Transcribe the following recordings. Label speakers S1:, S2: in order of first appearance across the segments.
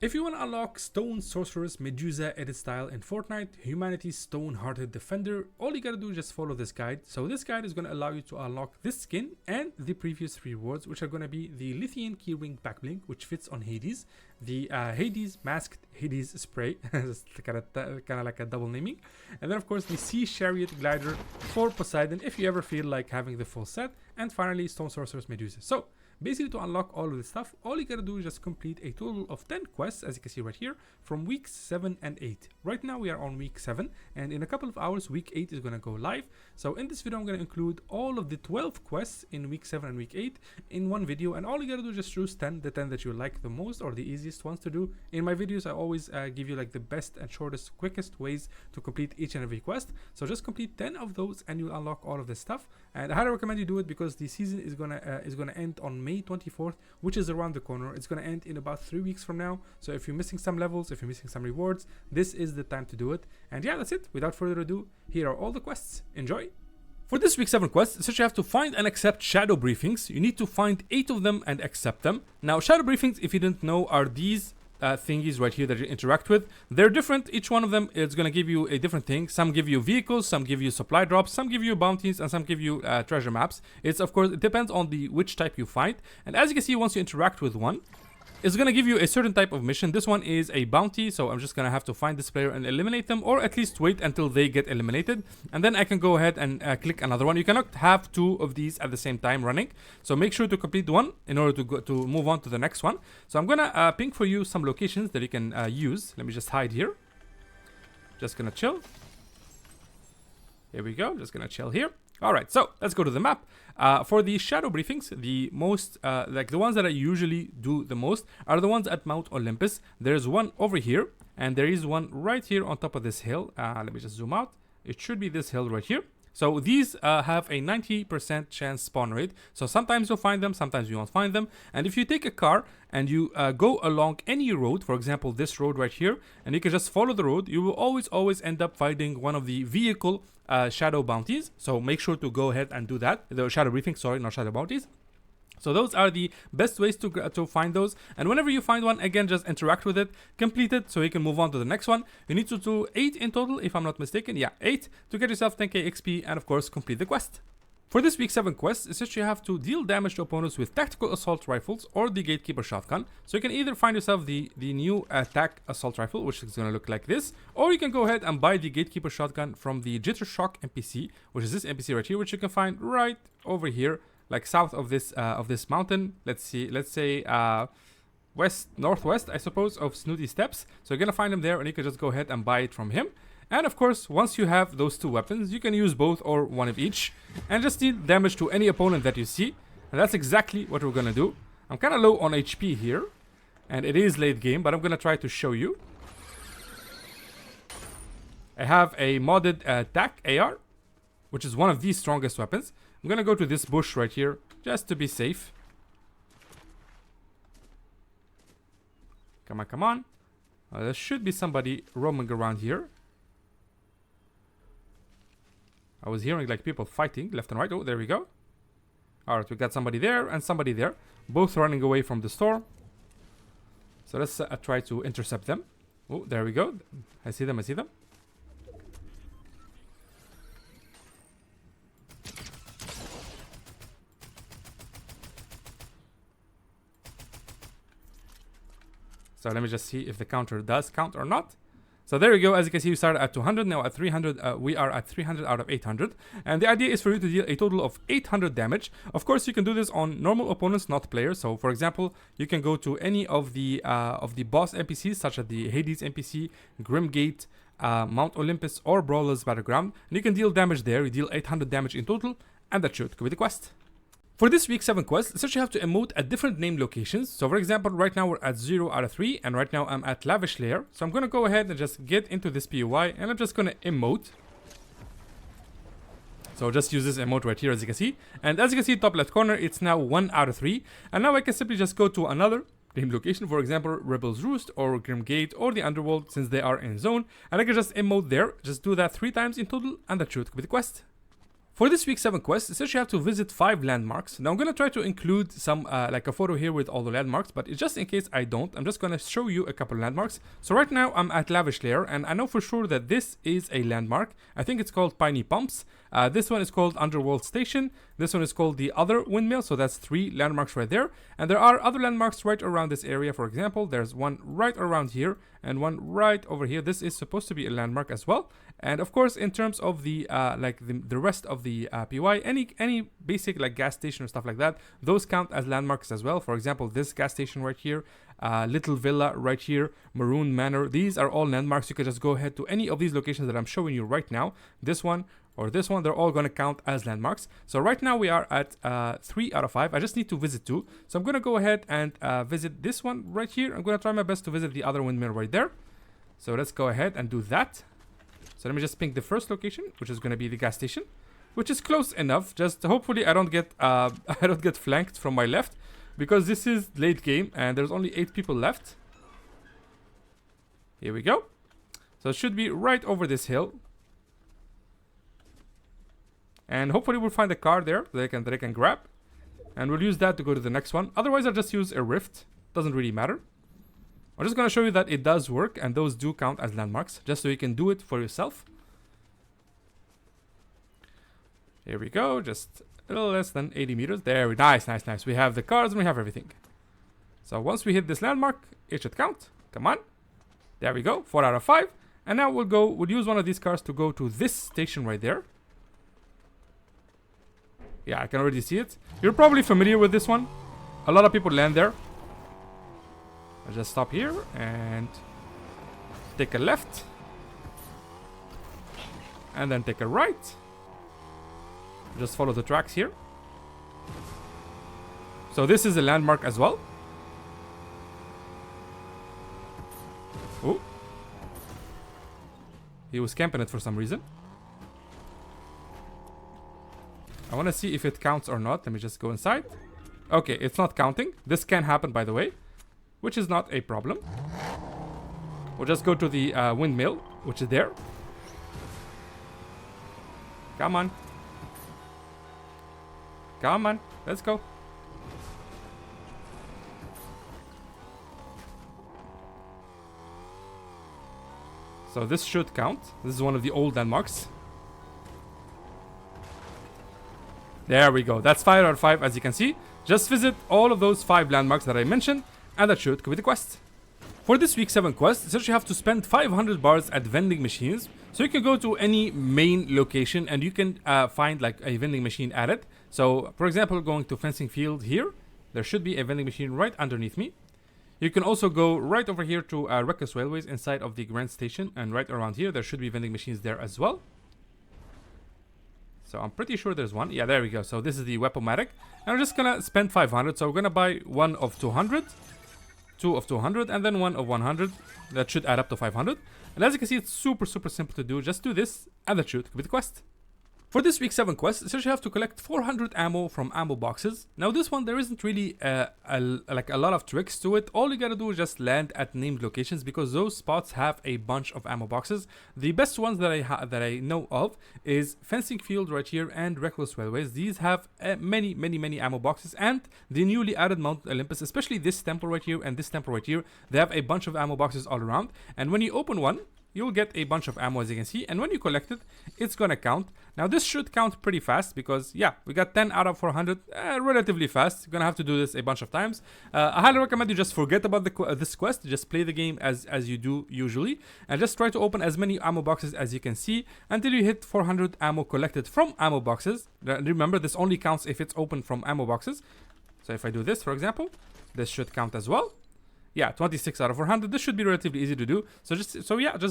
S1: If you want to unlock Stone Sorceress Medusa edit style in Fortnite, Humanity's Stone-Hearted Defender, all you gotta do is just follow this guide. So this guide is gonna allow you to unlock this skin and the previous 3 rewards, which are gonna be the Lithian Keyring Backbling, which fits on Hades, the Hades Masked Hades Spray, kind of like a double naming, and then of course the Sea Chariot Glider for Poseidon if you ever feel like having the full set, and finally Stone Sorceress Medusa. So basically, to unlock all of this stuff, all you gotta do is just complete a total of 10 quests, as you can see right here, from weeks 7 and 8. Right now we are on week 7, and in a couple of hours week 8 is gonna go live. So in this video I'm gonna include all of the 12 quests in week 7 and week 8 in one video, and all you gotta do is just choose the 10 that you like the most or the easiest ones to do. In my videos I always give you like the best and shortest, quickest ways to complete each and every quest. So just complete 10 of those and you'll unlock all of this stuff. And I highly recommend you do it because the season is gonna end on May 24th, which is around the corner. It's gonna end in about 3 weeks from now. So if you're missing some levels, if you're missing some rewards, this is the time to do it. And yeah, that's it. Without further ado, here are all the quests. Enjoy. For this week 7 quest, since you have to find and accept shadow briefings, you need to find 8 of them and accept them. Now, shadow briefings, if you didn't know, are these thingies right here that you interact with. They're different. Each one of them is going to give you a different thing. Some give you vehicles, some give you supply drops, some give you bounties, and some give you treasure maps. It's, of course, it depends on which type you find. And as you can see, once you interact with one, it's going to give you a certain type of mission. This one is a bounty, so I'm just going to have to find this player and eliminate them, or at least wait until they get eliminated. And then I can go ahead and click another one. You cannot have 2 of these at the same time running, so make sure to complete one in order to move on to the next one. So I'm going to ping for you some locations that you can use. Let me just hide here. Just going to chill. Here we go. Just going to chill here. Alright, so let's go to the map. For the shadow briefings, the most, like the ones that I usually do the most are the ones at Mount Olympus. There's one over here, and there is one right here on top of this hill. Let me just zoom out. It should be this hill right here. So these have a 90% chance spawn rate. So sometimes you'll find them, sometimes you won't find them. And if you take a car and you go along any road, for example, this road right here, and you can just follow the road, you will always end up finding one of the vehicle shadow bounties. So make sure to go ahead and do that. The shadow briefing, sorry, not shadow bounties. So those are the best ways to find those. And whenever you find one, again, just interact with it, complete it, so you can move on to the next one. You need to do 8 in total, if I'm not mistaken. Yeah, 8 to get yourself 10k XP and, of course, complete the quest. For this week 7 quest, it's just you have to deal damage to opponents with tactical assault rifles or the Gatekeeper shotgun. So you can either find yourself the new attack assault rifle, which is going to look like this, or you can go ahead and buy the Gatekeeper shotgun from the Jitter Shock NPC, which is this NPC right here, which you can find right over here, like south of this mountain. Let's say northwest, I suppose, of Snooty Steps. So you're gonna find him there, and you can just go ahead and buy it from him. And of course, once you have those 2 weapons, you can use both or one of each, and just deal damage to any opponent that you see. And that's exactly what we're gonna do. I'm kind of low on HP here, and it is late game, but I'm gonna try to show you. I have a modded TAC AR, which is one of the strongest weapons. I'm gonna go to this bush right here, just to be safe. Come on, come on. There should be somebody roaming around here. I was hearing like people fighting left and right. Oh, there we go. Alright, we got somebody there and somebody there, both running away from the store. So let's try to intercept them. Oh, there we go. I see them, I see them. So let me just see if the counter does count or not. So there we go. As you can see, we started at 200. Now at 300, we are at 300 out of 800. And the idea is for you to deal a total of 800 damage. Of course, you can do this on normal opponents, not players. So for example, you can go to any of the boss NPCs, such as the Hades NPC, Grimgate, Mount Olympus, or Brawler's Battleground. And you can deal damage there. You deal 800 damage in total. And that should complete the quest. For this week 7 quest, essentially you have to emote at different name locations. So for example, right now we're at 0 out of 3, and right now I'm at Lavish Lair. So I'm going to go ahead and just get into this POI, and I'm just going to emote. So just use this emote right here, as you can see. And as you can see, top left corner, it's now 1 out of 3. And now I can simply just go to another name location, for example, Rebel's Roost or Grimgate or the Underworld, since they are in zone. And I can just emote there, just do that 3 times in total, and that should complete the quest. For this week's 7 quest, essentially you have to visit 5 landmarks. Now I'm going to try to include some like a photo here with all the landmarks, but just in case I don't, I'm just going to show you a couple landmarks. So right now I'm at Lavish Lair, and I know for sure that this is a landmark. I think it's called Piney Pumps. This one is called Underworld Station. This one is called the Other Windmill, so that's 3 landmarks right there. And there are other landmarks right around this area. For example, there's one right around here and one right over here. This is supposed to be a landmark as well. And of course, in terms of the the rest of the PY, any basic like gas station or stuff like that, those count as landmarks as well. For example, this gas station right here, Little Villa right here, Maroon Manor, these are all landmarks. You can just go ahead to any of these locations that I'm showing you right now. This one or this one, they're all going to count as landmarks. So right now we are at 3 out of 5. I just need to visit 2. So I'm going to go ahead and visit this one right here. I'm going to try my best to visit the other windmill right there. So let's go ahead and do that. So let me just ping the first location, which is going to be the gas station, which is close enough. Just hopefully I don't get I don't get flanked from my left, because this is late game and there's only 8 people left. Here we go. So it should be right over this hill. And hopefully we'll find a car there that they can grab. And we'll use that to go to the next one. Otherwise I'll just use a rift. Doesn't really matter. I'm just going to show you that it does work, and those do count as landmarks, just so you can do it for yourself. Here we go, just a little less than 80 meters. There, nice. We have the cars and we have everything. So once we hit this landmark, it should count. Come on. There we go, 4 out of 5. And now we'll use one of these cars to go to this station right there. Yeah, I can already see it. You're probably familiar with this one. A lot of people land there. I'll just stop here and take a left. And then take a right. Just follow the tracks here. So this is a landmark as well. Oh. He was camping it for some reason. I want to see if it counts or not. Let me just go inside. Okay, it's not counting. This can happen, by the way, which is not a problem. We'll just go to the windmill, which is there. Come on. Come on. Let's go. So this should count. This is one of the old landmarks. There we go. That's 5 out of 5, as you can see. Just visit all of those 5 landmarks that I mentioned, and that should complete the quest. For this week's 7 quest, essentially you have to spend 500 bars at vending machines. So you can go to any main location and you can find like a vending machine at it. So for example, going to Fencing Field here, there should be a vending machine right underneath me. You can also go right over here to Reckless Railways inside of the Grand Station, and right around here there should be vending machines there as well. So I'm pretty sure there's one. Yeah, there we go. So this is the Weapomatic. And I'm just gonna spend 500. So we're gonna buy one of 200, 2 of 200, and then 1 of 100. That should add up to 500. And as you can see, it's super simple to do. Just do this, and that should complete the quest. For this week's 7 quest, essentially you have to collect 400 ammo from ammo boxes. Now this one, there isn't really like a lot of tricks to it. All you gotta do is just land at named locations, because those spots have a bunch of ammo boxes. The best ones that I know of is Fencing Field right here and Reckless Railways. These have many ammo boxes, and the newly added Mount Olympus, especially this temple right here and this temple right here, they have a bunch of ammo boxes all around. And when you open one, you'll get a bunch of ammo, as you can see, and when you collect it, it's gonna count. Now this should count pretty fast, because yeah, we got 10 out of 400, relatively fast. You're gonna have to do this a bunch of times. I highly recommend you just forget about this quest, just play the game as you do usually, and just try to open as many ammo boxes as you can see until you hit 400 ammo collected from ammo boxes. Remember, this only counts if it's open from ammo boxes. So if I do this, for example, this should count as well. Yeah, 26 out of 400. This should be relatively easy to do. So just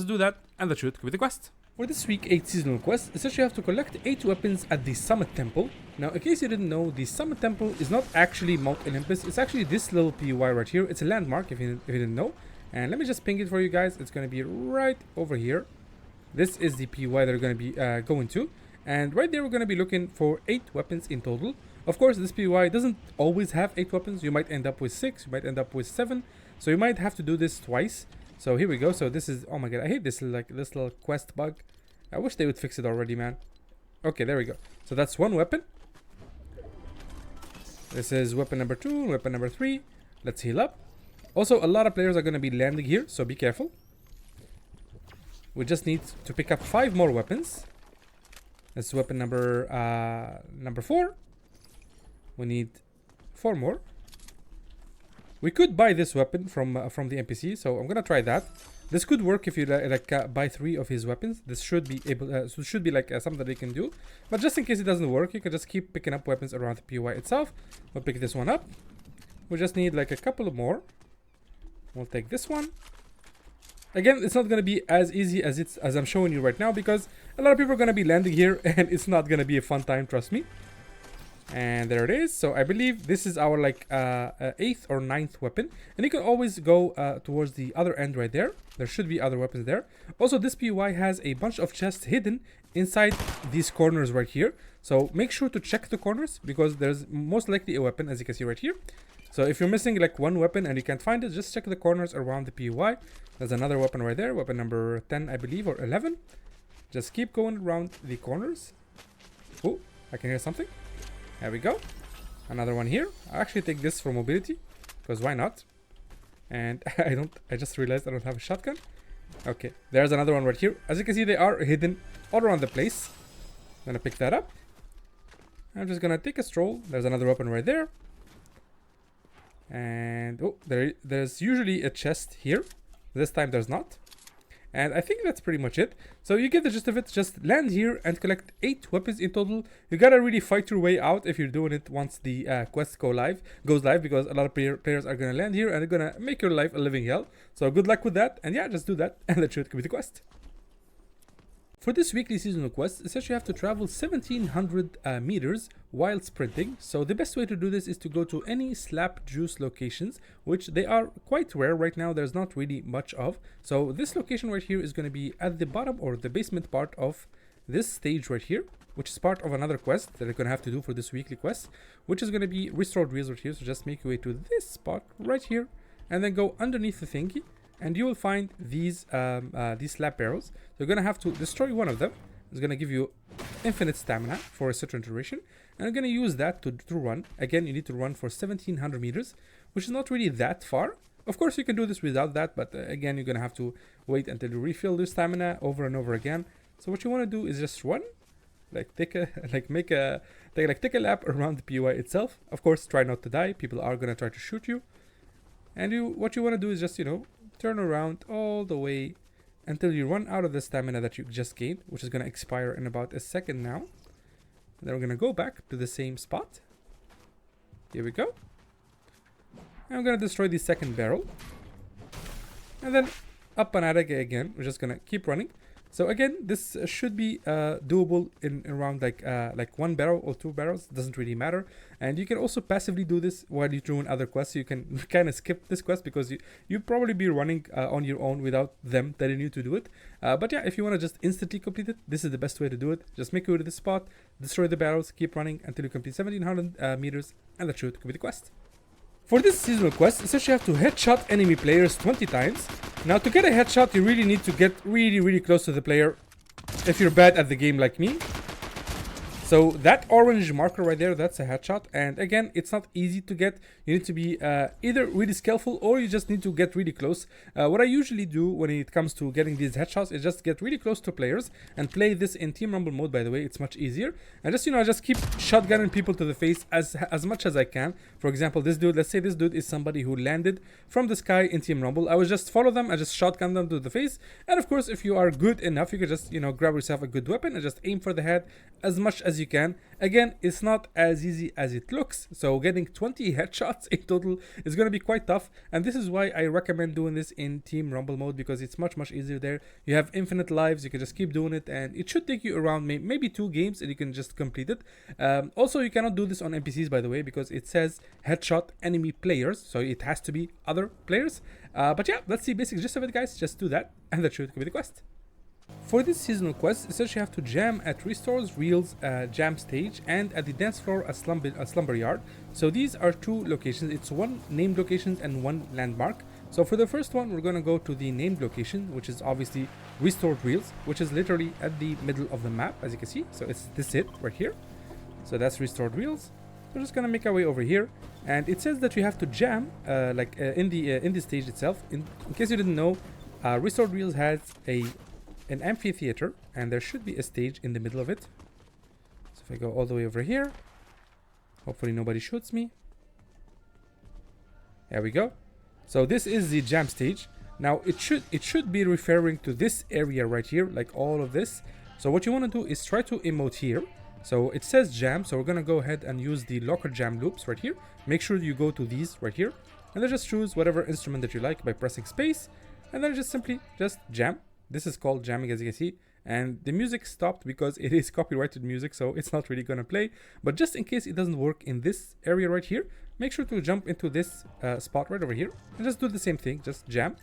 S1: do that, and that should complete the quest. For this week 8 seasonal quest, essentially you have to collect 8 weapons at the Summit Temple. Now, in case you didn't know, the Summit Temple is not actually Mount Olympus. It's actually this little PY right here. It's a landmark, if you didn't know. And let me just ping it for you guys. It's going to be right over here. This is the PY that we're going to be going to. And right there, we're going to be looking for 8 weapons in total. Of course, this PY doesn't always have 8 weapons. You might end up with 6. You might end up with 7. So you might have to do this twice. So here we go. So this is, oh my god, I hate this little quest bug. I wish they would fix it already, man. Okay, there we go. So that's one weapon. This is weapon number 2, weapon number 3. Let's heal up. Also, a lot of players are going to be landing here, so be careful. We just need to pick up 5 more weapons. This is weapon number 4. We need 4 more. We could buy this weapon from the NPC, so I'm gonna try that. This could work if you buy 3 of his weapons. This should be able, something that you can do. But just in case it doesn't work, you can just keep picking up weapons around the POI itself. We'll pick this one up. We just need like a couple more. We'll take this one. Again, it's not gonna be as easy as I'm showing you right now, because a lot of people are gonna be landing here, and it's not gonna be a fun time. Trust me. And there it is. So I believe this is our like 8th or 9th weapon, and you can always go towards the other end right there. There should be other weapons there. Also, this POI has a bunch of chests hidden inside these corners right here, so make sure to check the corners, because there's most likely a weapon, as you can see right here. So if you're missing like one weapon and you can't find it, just check the corners around the POI. There's another weapon right there, weapon number 10 I believe, or 11. Just keep going around the corners. Oh, I can hear something. There we go. Another one here. I'll actually take this for mobility, because why not? And I just realized I don't have a shotgun. Okay, there's another one right here. As you can see, they are hidden all around the place. I'm gonna pick that up. I'm just gonna take a stroll. There's another weapon right there. And oh, there's usually a chest here. This time there's not. And I think that's pretty much it. So you get the gist of it. Just land here and collect 8 weapons in total. You gotta really fight your way out if you're doing it once the quest goes live, because a lot of players are gonna land here and they're gonna make your life a living hell. So good luck with that, and yeah, just do that and that should complete the quest. For this weekly seasonal quest, essentially you have to travel 1700 meters while sprinting. So the best way to do this is to go to any slap juice locations, which they are quite rare right now. There's not really much of. So this location right here is going to be at the bottom or the basement part of this stage right here, which is part of another quest that you're going to have to do for this weekly quest, which is going to be restored wheels right here. So just make your way to this spot right here and then go underneath the thingy. And you will find these slap barrels. You're gonna have to destroy one of them. It's gonna give you infinite stamina for a certain duration, and you're gonna use that to run. Again, you need to run for 1700 meters, which is not really that far. Of course, you can do this without that, but again, you're gonna have to wait until you refill your stamina over and over again. So what you want to do is just run, like take a lap around the POI itself. Of course, try not to die. People are gonna try to shoot you, and what you want to do is just turn around all the way until you run out of the stamina that you just gained, which is going to expire in about a second now. And then we're going to go back to the same spot. Here we go. And I'm going to destroy the second barrel. And then up and at it again. We're just going to keep running. So again, this should be doable in around like 1 barrel or 2 barrels. Doesn't really matter. And you can also passively do this while you're doing other quests. So you can kind of skip this quest because you probably be running on your own without them telling you to do it. But yeah, if you want to just instantly complete it, this is the best way to do it. Just make your way to this spot, destroy the barrels, keep running until you complete 1700 meters, and that should complete the quest. For this seasonal quest, essentially you have to headshot enemy players 20 times. Now to get a headshot, you really need to get really close to the player if you're bad at the game like me. So that orange marker right there, that's a headshot. And again, it's not easy to get. You need to be either really skillful or you just need to get really close. What I usually do when it comes to getting these headshots is just get really close to players and play this in Team Rumble mode, by the way. It's much easier. And just, I just keep shotgunning people to the face as much as I can. For example, this dude, let's say this dude is somebody who landed from the sky in Team Rumble. I would just follow them, I just shotgun them to the face. And of course, if you are good enough, you can just, grab yourself a good weapon and just aim for the head as much as you can. Again, it's not as easy as it looks, so getting 20 headshots in total is going to be quite tough, and this is why I recommend doing this in Team Rumble mode, because it's much easier there. You have infinite lives, you can just keep doing it, and it should take you around maybe 2 games and you can just complete it. Also, you cannot do this on NPCs, by the way, because it says headshot enemy players, so it has to be other players. But yeah, that's the basic gist of it, guys. Just do that and that should complete the quest. For this seasonal quest, essentially you have to jam at Restore's Reels jam stage and at the dance floor at Slumberyard. So these are 2 locations. It's 1 named location and 1 landmark. So for the first one, we're going to go to the named location, which is obviously Restored Wheels, which is literally at the middle of the map, as you can see. So it's this it right here. So that's Restored Wheels. So we're just going to make our way over here. And it says that you have to jam, in the stage itself. In case you didn't know, Restored Wheels has an amphitheater, and there should be a stage in the middle of it. So if I go all the way over here, hopefully nobody shoots me. There we go. So this is the jam stage. Now it should be referring to this area right here, like all of this. So what you want to do is try to emote here. So it says jam, so we're gonna go ahead and use the locker jam loops right here. Make sure you go to these right here, and then just choose whatever instrument that you like by pressing space, and then just simply jam. This is called jamming, as you can see. And the music stopped because it is copyrighted music, so it's not really gonna play. But just in case it doesn't work in this area right here, make sure to jump into this spot right over here and just do the same thing. Just jam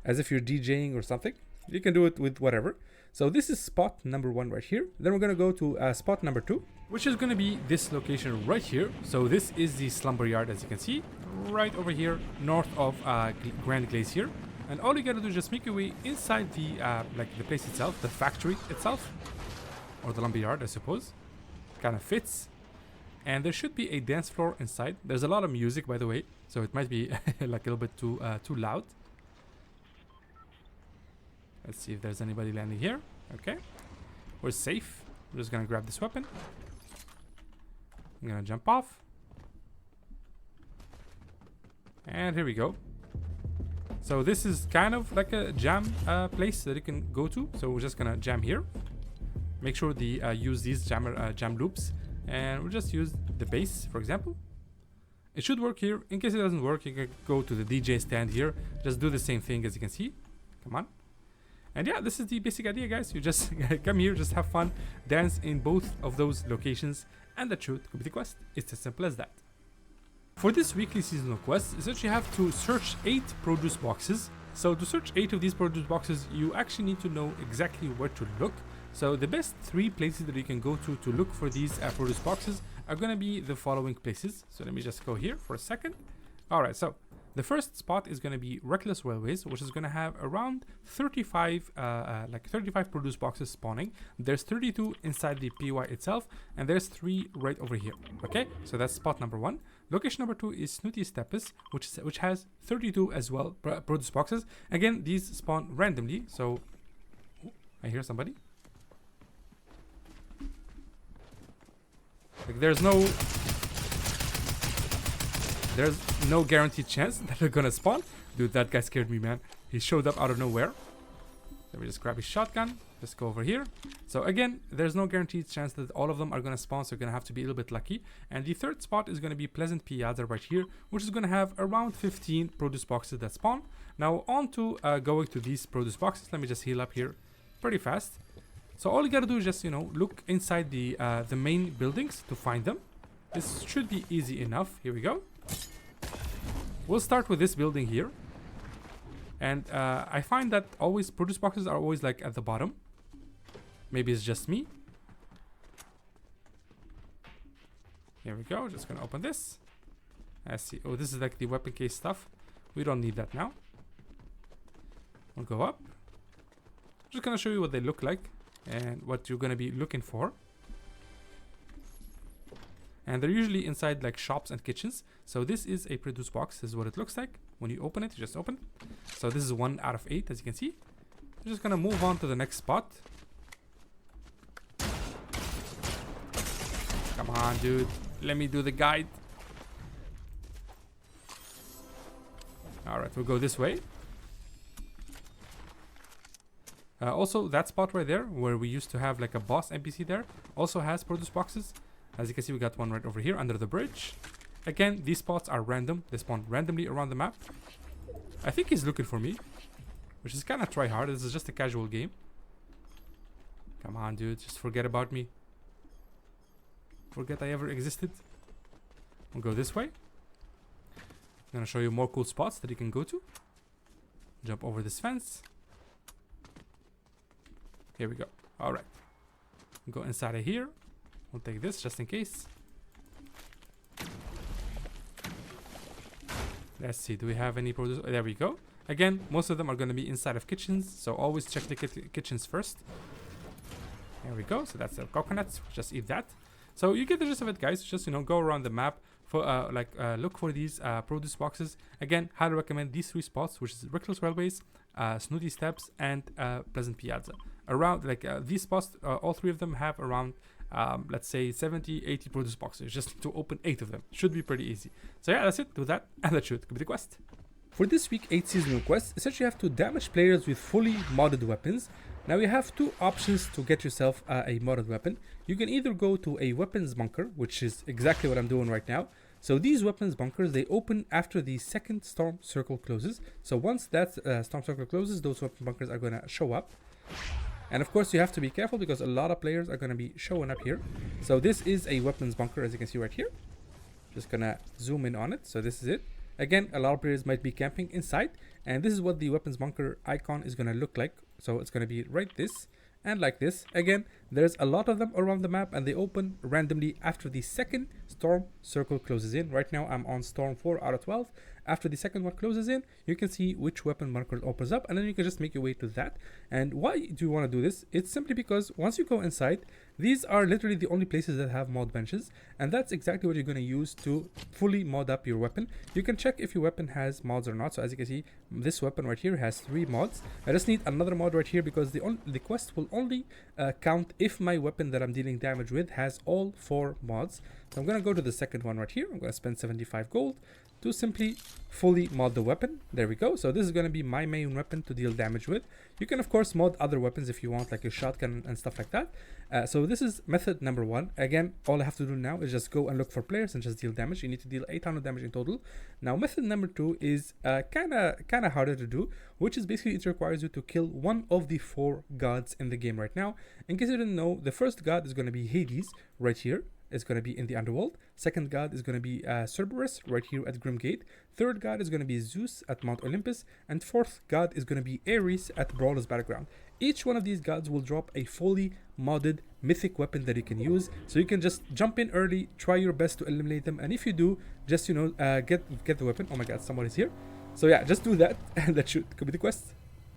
S1: as if you're DJing or something. You can do it with whatever. So this is spot number 1 right here. Then we're gonna go to spot number 2, which is gonna be this location right here. So this is the Slumberyard, as you can see, right over here, north of Grand Glacier. And all you gotta do is just make your way inside the the place itself, the factory itself, or the lumberyard, I suppose. Kind of fits. And there should be a dance floor inside. There's a lot of music, by the way, so it might be like a little bit too loud. Let's see if there's anybody landing here. Okay, we're safe. I'm just gonna grab this weapon. I'm gonna jump off, and here we go. So this is kind of like a jam place that you can go to. So we're just gonna jam here. Make sure the use these jam loops, and we'll just use the bass, for example. It should work here. In case it doesn't work, you can go to the DJ stand here. Just do the same thing, as you can see. Come on. And yeah, this is the basic idea, guys. You just come here, just have fun, dance in both of those locations, and that should complete the quest. It's as simple as that. For this weekly seasonal quest is that you have to search 8 produce boxes. So to search 8 of these produce boxes, you actually need to know exactly where to look. So the best 3 places that you can go to look for these produce boxes are going to be the following places. So let me just go here for a second. Alright, so the first spot is going to be Reckless Railways, which is going to have around 35 produce boxes spawning. There's 32 inside the PY itself, and there's 3 right over here. Okay, so that's spot number 1. Location number 2 is Snooty Steppes, which has 32 as well produce boxes. Again, these spawn randomly, so I hear somebody. Like there's no guaranteed chance that they're gonna spawn. Dude, that guy scared me, man. He showed up out of nowhere. Let me just grab his shotgun. Just go over here. So again, there's no guaranteed chance that all of them are gonna spawn, so you're gonna have to be a little bit lucky. And the third spot is gonna be Pleasant Piazza right here, which is gonna have around 15 produce boxes that spawn. Now on to going to these produce boxes. Let me just heal up here pretty fast. So all you gotta do is just, look inside the main buildings to find them. This should be easy enough. Here we go. We'll start with this building here. And I find that always produce boxes are always like at the bottom. Maybe it's just me. Here we go. Just gonna open this. I see. Oh, this is like the weapon case stuff. We don't need that now. We'll go up. Just gonna show you what they look like and what you're gonna be looking for. And they're usually inside like shops and kitchens. So this is a produce box. This is what it looks like. When you open it, you just open. So this is 1 out of 8, as you can see. I'm just gonna move on to the next spot. Come on, dude. Let me do the guide. Alright, we'll go this way. Also, that spot right there, where we used to have like a boss NPC there, also has produce boxes. As you can see, we got one right over here under the bridge. Again, these spots are random. They spawn randomly around the map. I think he's looking for me, which is kind of try hard. This is just a casual game. Come on, dude. Just forget about me. Forget I ever existed. We'll go this way. I'm gonna show you more cool spots that you can go to. Jump over this fence. Here we go. Alright. Go inside of here. We'll take this just in case. Let's see, do we have any produce? Oh, there we go. Again, most of them are going to be inside of kitchens, so always check the kitchens first. There we go. So that's the coconuts. Just eat that. So you get the gist of it, guys. Just, you know, go around the map for look for these produce boxes. Again, highly recommend these 3 spots, which is Reckless Railways, Snooty Steps, and Pleasant Piazza. Around these spots, all 3 of them have around let's say 70-80 produce boxes. Just to open 8 of them. Should be pretty easy. So yeah, that's it. Do that, and that should complete the quest. For this week 8 seasonal quest, essentially you have to damage players with fully modded weapons. Now you have 2 options to get yourself a modded weapon. You can either go to a weapons bunker, which is exactly what I'm doing right now. So these weapons bunkers, they open after the second storm circle closes. So once that storm circle closes, those weapon bunkers are going to show up. And of course you have to be careful because a lot of players are going to be showing up here. So this is a weapons bunker, as you can see right here. Just going to zoom in on it. So this is it. Again, a lot of players might be camping inside, and this is what the weapons bunker icon is going to look like. So it's going to be right this and like this. Again, there's a lot of them around the map, and they open randomly after the second storm circle closes in. Right now I'm on storm 4 out of 12. After the second one closes in, you can see which weapon bunker opens up, and then you can just make your way to that. And why do you want to do this? It's simply because once you go inside, these are literally the only places that have mod benches, and that's exactly what you're going to use to fully mod up your weapon. You can check if your weapon has mods or not. So as you can see, this weapon right here has 3 mods. I just need another mod right here because the quest will only count if my weapon that I'm dealing damage with has all 4 mods. So I'm going to go to the second one right here. I'm going to spend 75 gold to simply fully mod the weapon. There we go. So this is going to be my main weapon to deal damage with. You can of course mod other weapons if you want, like a shotgun and stuff like that. So this is method number 1. Again, all I have to do now is just go and look for players and just deal damage. You need to deal 800 damage in total. Now method number 2 is kind of harder to do, which is basically it requires you to kill one of the 4 gods in the game right now. In case you didn't know, the first god is going to be Hades right here. Is going to be in the underworld. Second god is going to be Cerberus right here at Grimgate. Third god is going to be Zeus at Mount Olympus. And 4th god is going to be Ares at Brawler's Battleground. Each one of these gods will drop a fully modded mythic weapon that you can use. So you can just jump in early, try your best to eliminate them. And if you do, just, you know, get the weapon. Oh my god, somebody's here. So yeah, just do that and that should complete the quest.